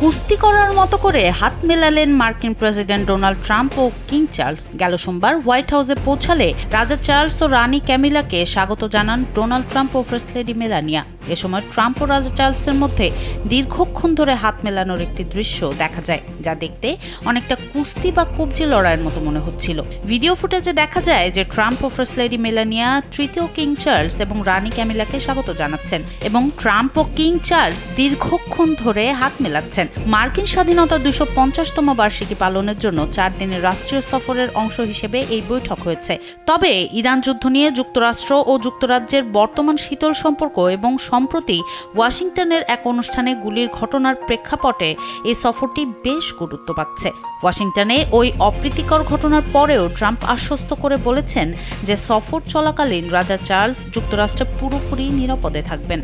কুস্তি করার মতো করে হাত মেলালেন মার্কিন প্রেসিডেন্ট ডোনাল্ড ট্রাম্প ও কিং চার্লস। গেল সোমবার হোয়াইট হাউসে পৌঁছালে রাজা চার্লস ও রানী ক্যামিলাকে স্বাগত জানান ডোনাল্ড ট্রাম্প ও ফার্স্ট লেডি মেলানিয়া। এ সময় ট্রাম্প ও রাজা চার্লসের মধ্যে দীর্ঘক্ষণ ধরে হাত মেলানোর একটি দৃশ্য দেখা যায়, যা দেখতে অনেকটা কুস্তি বা কবজি লড়াইয়ের মতো মনে হচ্ছিল। ভিডিও ফুটেজে দেখা যায় যে ট্রাম্প ও ফার্স্ট লেডি মেলানিয়া তৃতীয় কিং চার্লস এবং রানী ক্যামিলাকে স্বাগত জানাচ্ছেন এবং ট্রাম্প ও কিং চার্লস দীর্ঘক্ষণ ধরে হাত মেলাচ্ছেন। মার্কিন স্বাধীনতার 250তম বার্ষিকী পালনের জন্য 4 দিনের রাষ্ট্রীয় সফরের অংশ হিসেবে এই বৈঠক হয়েছে। তবে ইরান যুদ্ধ নিয়ে যুক্তরাষ্ট্র ও যুক্তরাজ্যের বর্তমান শীতল সম্পর্ক এবং সম্প্রতি ওয়াশিংটনের এক অনুষ্ঠানে গুলির ঘটনার প্রেক্ষাপটে এই সফরটি বেশ গুরুত্ব পাচ্ছে। ওয়াশিংটনে ওই অপ্রীতিকর ঘটনার পরেও ট্রাম্প আশ্বস্ত করে বলেছেন যে সফর চলাকালীন রাজা চার্লস যুক্তরাষ্ট্রে পুরোপুরি নিরাপদে থাকবেন।